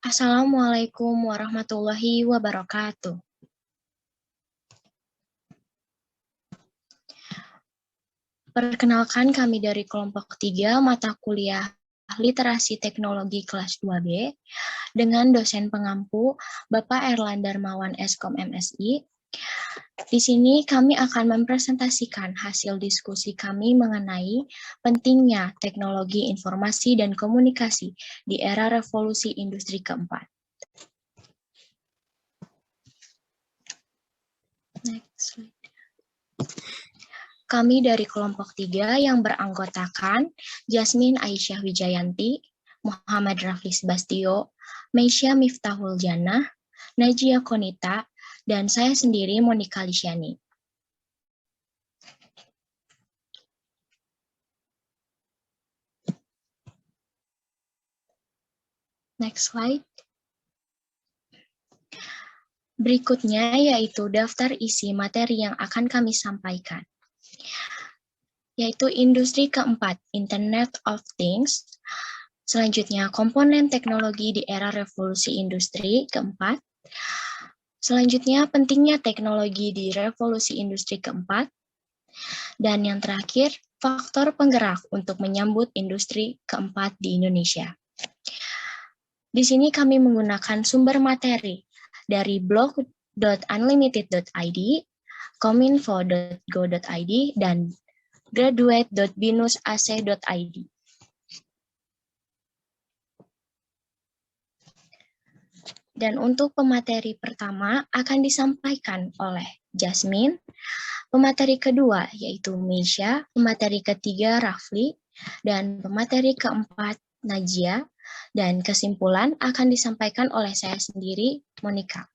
Assalamualaikum warahmatullahi wabarakatuh. Perkenalkan kami dari kelompok 3 mata kuliah Literasi Teknologi kelas 2B dengan dosen pengampu Bapak Erlan Darmawan Eskom MSI. Di sini kami akan mempresentasikan hasil diskusi kami mengenai pentingnya teknologi informasi dan komunikasi di era revolusi industri keempat. Next slide. Kami dari kelompok 3 yang beranggotakan Jasmine Aisyah Wijayanti, Muhammad Raflis Bastio, Meisya Miftahul Jannah, Najia Konita, dan saya sendiri Monika Lisyani. Next slide. Berikutnya yaitu daftar isi materi yang akan kami sampaikan, yaitu industri keempat, Internet of Things. Selanjutnya, komponen teknologi di era revolusi industri keempat. Selanjutnya, pentingnya teknologi di revolusi industri keempat. Dan yang terakhir, faktor penggerak untuk menyambut industri keempat di Indonesia. Di sini kami menggunakan sumber materi dari blog.unlimited.id, kominfo.go.id, dan graduate.binusac.id. Dan untuk pemateri pertama akan disampaikan oleh Jasmine, pemateri kedua yaitu Meisya, pemateri ketiga Rafli, dan pemateri keempat Najia, dan kesimpulan akan disampaikan oleh saya sendiri, Monika.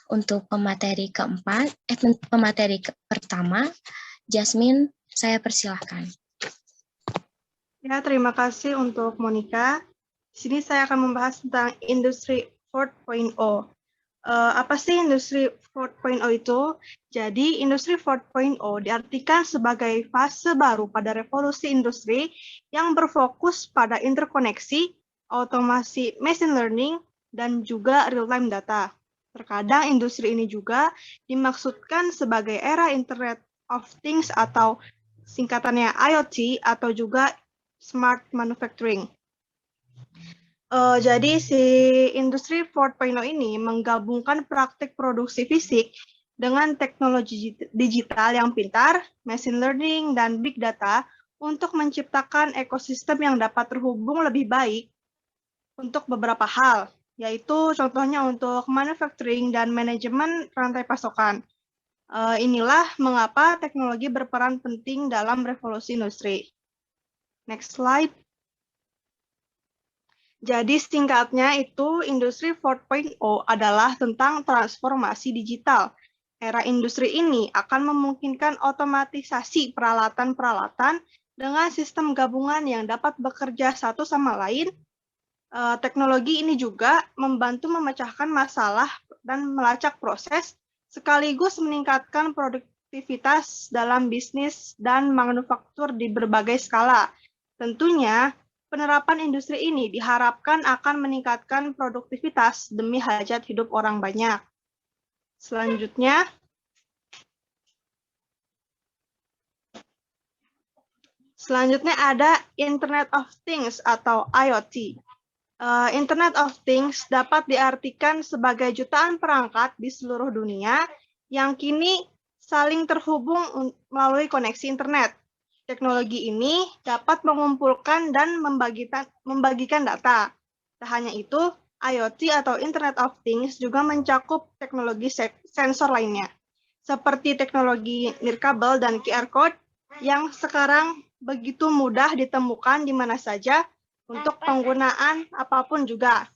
Untuk pemateri pertama, Jasmine, saya persilahkan. Ya, terima kasih untuk Monika. Di sini saya akan membahas tentang industri 4.0. Apa sih industri 4.0 itu? Jadi, industri 4.0 diartikan sebagai fase baru pada revolusi industri yang berfokus pada interkoneksi, otomasi machine learning, dan juga real-time data. Terkadang industri ini juga dimaksudkan sebagai era Internet of Things atau singkatannya IoT atau juga Smart Manufacturing. Jadi si industri 4.0 ini menggabungkan praktik produksi fisik dengan teknologi digital yang pintar, machine learning, dan big data untuk menciptakan ekosistem yang dapat terhubung lebih baik untuk beberapa hal, yaitu contohnya untuk manufacturing dan manajemen rantai pasokan. Inilah mengapa teknologi berperan penting dalam revolusi industri. Next slide. Jadi singkatnya itu industri 4.0 adalah tentang transformasi digital. Era industri ini akan memungkinkan otomatisasi peralatan-peralatan dengan sistem gabungan yang dapat bekerja satu sama lain. Teknologi ini juga membantu memecahkan masalah dan melacak proses, sekaligus meningkatkan produktivitas dalam bisnis dan manufaktur di berbagai skala. Tentunya, penerapan industri ini diharapkan akan meningkatkan produktivitas demi hajat hidup orang banyak. Selanjutnya ada Internet of Things atau IoT. Internet of Things dapat diartikan sebagai jutaan perangkat di seluruh dunia yang kini saling terhubung melalui koneksi internet. Teknologi ini dapat mengumpulkan dan membagikan data. Tak hanya itu, IoT atau Internet of Things juga mencakup teknologi sensor lainnya, seperti teknologi nirkabel dan QR Code yang sekarang begitu mudah ditemukan di mana saja untuk penggunaan apapun juga.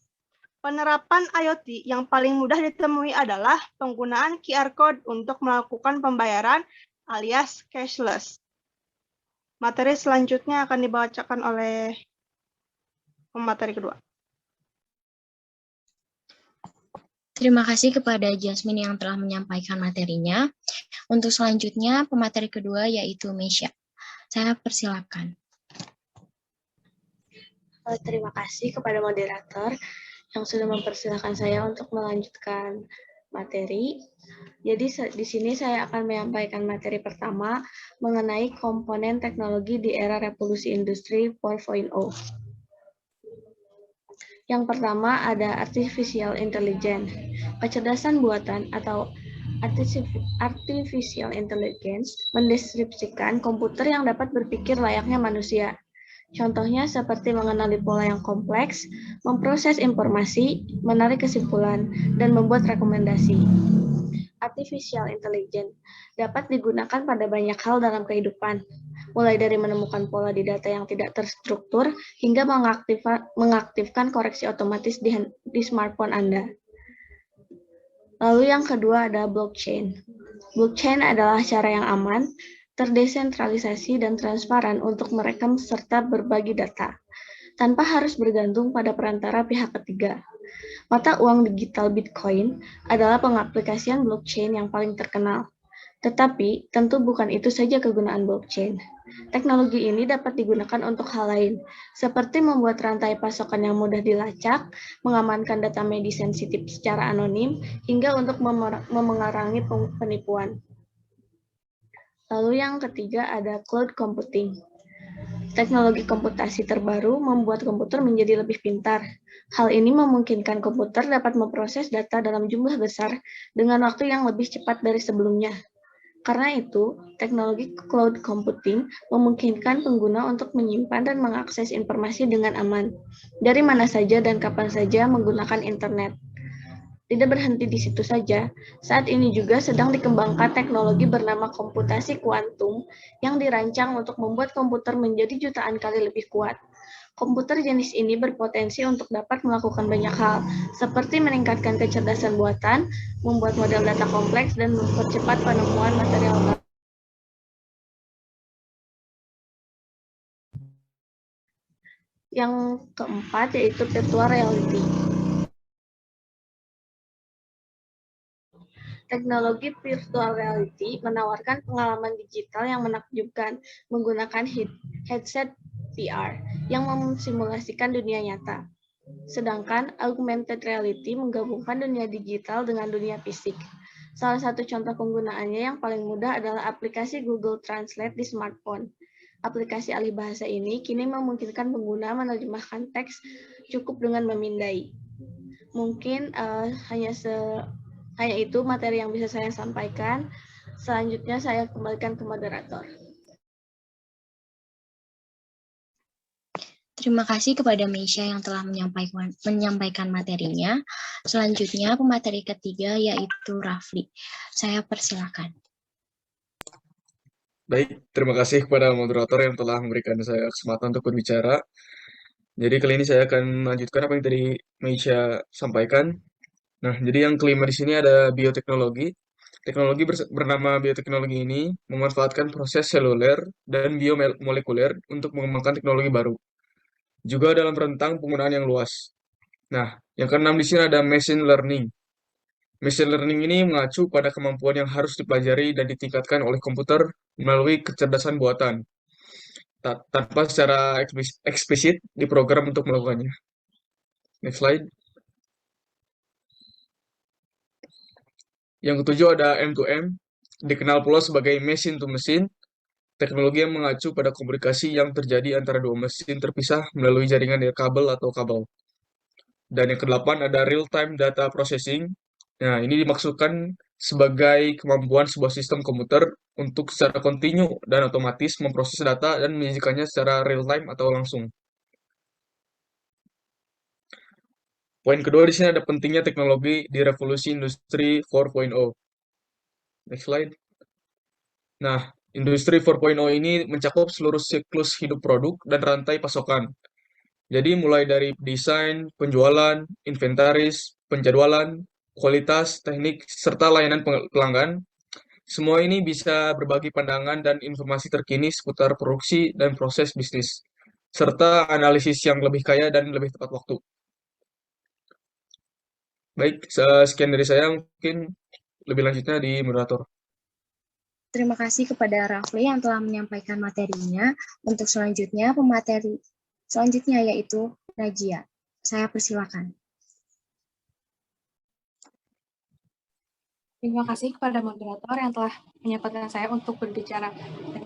Penerapan IoT yang paling mudah ditemui adalah penggunaan QR Code untuk melakukan pembayaran alias cashless. Materi selanjutnya akan dibacakan oleh pemateri kedua. Terima kasih kepada Jasmine yang telah menyampaikan materinya. Untuk selanjutnya, pemateri kedua yaitu Meisya. Saya persilakan. Terima kasih kepada moderator. yang sudah mempersilahkan saya untuk melanjutkan materi. Jadi di sini saya akan menyampaikan materi pertama mengenai komponen teknologi di era revolusi industri 4.0. Yang pertama ada artificial intelligence. Kecerdasan buatan atau artificial intelligence mendeskripsikan komputer yang dapat berpikir layaknya manusia. Contohnya seperti mengenali pola yang kompleks, memproses informasi, menarik kesimpulan, dan membuat rekomendasi. Artificial intelligence dapat digunakan pada banyak hal dalam kehidupan, mulai dari menemukan pola di data yang tidak terstruktur hingga mengaktifkan koreksi otomatis di smartphone Anda. Lalu yang kedua ada blockchain. Blockchain adalah cara yang aman, terdesentralisasi dan transparan untuk merekam serta berbagi data, tanpa harus bergantung pada perantara pihak ketiga. Mata uang digital Bitcoin adalah pengaplikasian blockchain yang paling terkenal. Tetapi, tentu bukan itu saja kegunaan blockchain. Teknologi ini dapat digunakan untuk hal lain, seperti membuat rantai pasokan yang mudah dilacak, mengamankan data medis sensitif secara anonim, hingga untuk memengarangi penipuan. Lalu yang ketiga ada cloud computing. Teknologi komputasi terbaru membuat komputer menjadi lebih pintar. Hal ini memungkinkan komputer dapat memproses data dalam jumlah besar dengan waktu yang lebih cepat dari sebelumnya. Karena itu, teknologi cloud computing memungkinkan pengguna untuk menyimpan dan mengakses informasi dengan aman, dari mana saja dan kapan saja menggunakan internet. Tidak berhenti di situ saja, saat ini juga sedang dikembangkan teknologi bernama komputasi kuantum yang dirancang untuk membuat komputer menjadi jutaan kali lebih kuat. Komputer jenis ini berpotensi untuk dapat melakukan banyak hal, seperti meningkatkan kecerdasan buatan, membuat model data kompleks, dan mempercepat penemuan material baru. Yang keempat yaitu virtual reality. Teknologi virtual reality menawarkan pengalaman digital yang menakjubkan menggunakan headset VR yang memsimulasikan dunia nyata. Sedangkan augmented reality menggabungkan dunia digital dengan dunia fisik. Salah satu contoh penggunaannya yang paling mudah adalah aplikasi Google Translate di smartphone. Aplikasi alih bahasa ini kini memungkinkan pengguna menerjemahkan teks cukup dengan memindai. Mungkin hanya itu materi yang bisa saya sampaikan. Selanjutnya saya kembalikan ke moderator. Terima kasih kepada Meisha yang telah menyampaikan materinya. Selanjutnya pemateri ketiga yaitu Rafli. Saya persilakan. Baik, terima kasih kepada moderator yang telah memberikan saya kesempatan untuk berbicara. Jadi kali ini saya akan melanjutkan apa yang tadi Meisha sampaikan. Nah, jadi yang kelima di sini ada bioteknologi. Teknologi bernama bioteknologi ini memanfaatkan proses seluler dan biomolekuler untuk mengembangkan teknologi baru. Juga dalam rentang penggunaan yang luas. Nah, yang keenam di sini ada machine learning. Machine learning ini mengacu pada kemampuan yang harus dipelajari dan ditingkatkan oleh komputer melalui kecerdasan buatan, tanpa secara eksplisit diprogram untuk melakukannya. Next slide. Yang ketujuh ada M2M, dikenal pula sebagai machine to machine, teknologi yang mengacu pada komunikasi yang terjadi antara dua mesin terpisah melalui jaringan kabel atau kabel. Dan yang kedelapan ada real-time data processing. Nah, ini dimaksudkan sebagai kemampuan sebuah sistem komputer untuk secara kontinu dan otomatis memproses data dan menyajikannya secara real-time atau langsung. Poin kedua di sini ada pentingnya teknologi di revolusi industri 4.0. Next slide. Nah, industri 4.0 ini mencakup seluruh siklus hidup produk dan rantai pasokan. Jadi mulai dari desain, penjualan, inventaris, penjadwalan, kualitas, teknik, serta layanan pelanggan, semua ini bisa berbagi pandangan dan informasi terkini seputar produksi dan proses bisnis, serta analisis yang lebih kaya dan lebih tepat waktu. Baik, sekian dari saya, mungkin lebih lanjutnya di moderator. Terima kasih kepada Rafli yang telah menyampaikan materinya. Untuk selanjutnya, pemateri selanjutnya yaitu Najia. Saya persilakan. Terima kasih kepada moderator yang telah menyempatkan saya untuk berbicara. Dan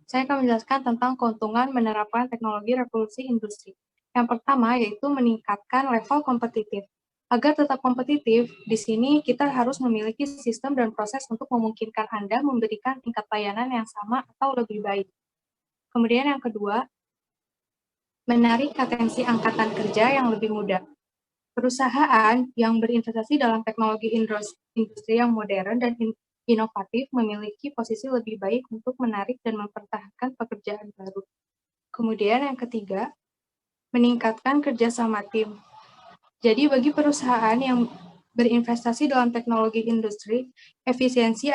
saya akan menjelaskan tentang keuntungan menerapkan teknologi revolusi industri. Yang pertama yaitu meningkatkan level kompetitif. Agar tetap kompetitif, di sini kita harus memiliki sistem dan proses untuk memungkinkan Anda memberikan tingkat layanan yang sama atau lebih baik. Kemudian yang kedua, menarik atensi angkatan kerja yang lebih muda. Perusahaan yang berinvestasi dalam teknologi industri yang modern dan inovatif memiliki posisi lebih baik untuk menarik dan mempertahankan pekerjaan baru. Kemudian yang ketiga, meningkatkan kerjasama tim. Jadi bagi perusahaan yang berinvestasi dalam teknologi industri, efisiensi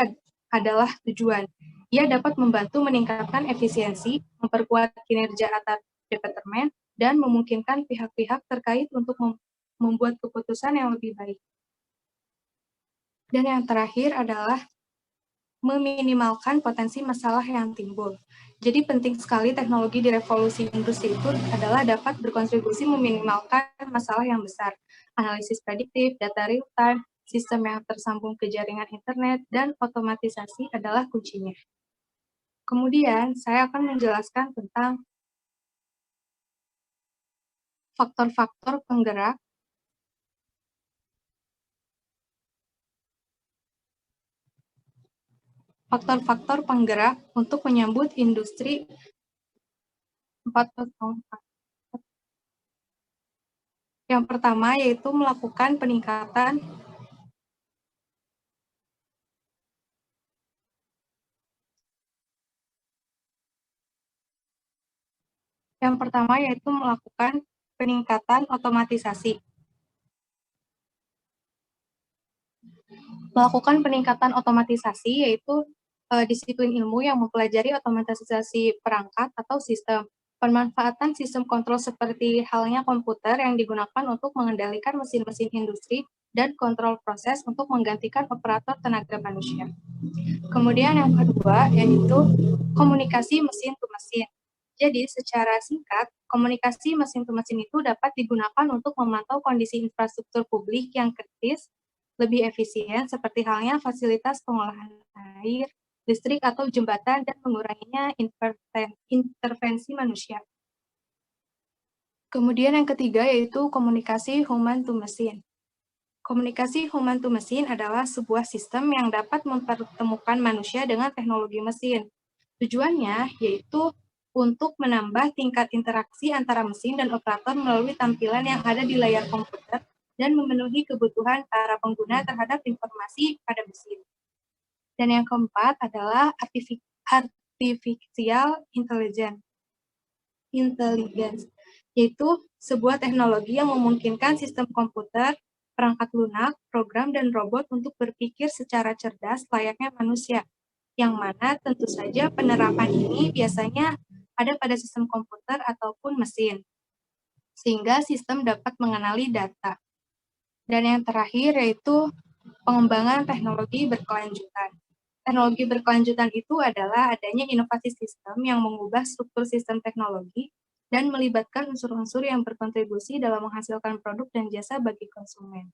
adalah tujuan. Ia dapat membantu meningkatkan efisiensi, memperkuat kinerja antar departemen, dan memungkinkan pihak-pihak terkait untuk membuat keputusan yang lebih baik. Dan yang terakhir adalah meminimalkan potensi masalah yang timbul. Jadi penting sekali teknologi di revolusi industri itu adalah dapat berkontribusi meminimalkan masalah yang besar. Analisis prediktif, data real-time, sistem yang tersambung ke jaringan internet, dan otomatisasi adalah kuncinya. Kemudian, saya akan menjelaskan tentang faktor-faktor penggerak untuk menyambut industri 4.0. Yang pertama yaitu melakukan peningkatan otomatisasi. Melakukan peningkatan otomatisasi yaitu disiplin ilmu yang mempelajari otomatisasi perangkat atau sistem. Pemanfaatan sistem kontrol seperti halnya komputer yang digunakan untuk mengendalikan mesin-mesin industri dan kontrol proses untuk menggantikan operator tenaga manusia. Kemudian yang kedua yaitu komunikasi mesin to mesin. Jadi secara singkat, komunikasi mesin to mesin itu dapat digunakan untuk memantau kondisi infrastruktur publik yang kritis, lebih efisien seperti halnya fasilitas pengolahan air, listrik atau jembatan, dan menguranginya intervensi manusia. Kemudian yang ketiga yaitu komunikasi human to machine. Komunikasi human to machine adalah sebuah sistem yang dapat mempertemukan manusia dengan teknologi mesin. Tujuannya yaitu untuk menambah tingkat interaksi antara mesin dan operator melalui tampilan yang ada di layar komputer dan memenuhi kebutuhan para pengguna terhadap informasi pada mesin. Dan yang keempat adalah artificial intelligence, yaitu sebuah teknologi yang memungkinkan sistem komputer, perangkat lunak, program, dan robot untuk berpikir secara cerdas layaknya manusia, yang mana tentu saja penerapan ini biasanya ada pada sistem komputer ataupun mesin, sehingga sistem dapat mengenali data. Dan yang terakhir yaitu pengembangan teknologi berkelanjutan. Teknologi berkelanjutan itu adalah adanya inovasi sistem yang mengubah struktur sistem teknologi dan melibatkan unsur-unsur yang berkontribusi dalam menghasilkan produk dan jasa bagi konsumen.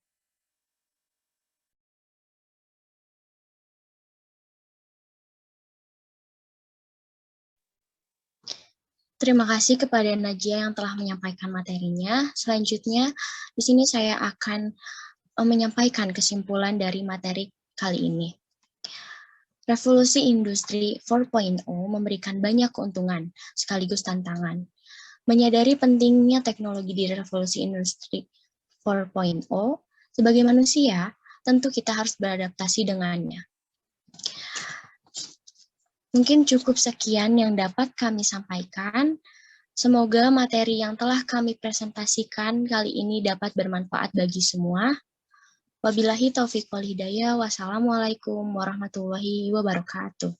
Terima kasih kepada Najia yang telah menyampaikan materinya. Selanjutnya, di sini saya akan menyampaikan kesimpulan dari materi kali ini. Revolusi industri 4.0 memberikan banyak keuntungan sekaligus tantangan. Menyadari pentingnya teknologi di revolusi industri 4.0, sebagai manusia, tentu kita harus beradaptasi dengannya. Mungkin cukup sekian yang dapat kami sampaikan. Semoga materi yang telah kami presentasikan kali ini dapat bermanfaat bagi semua. Wabillahi taufiq wal hidayah. Wassalamualaikum warahmatullahi wabarakatuh.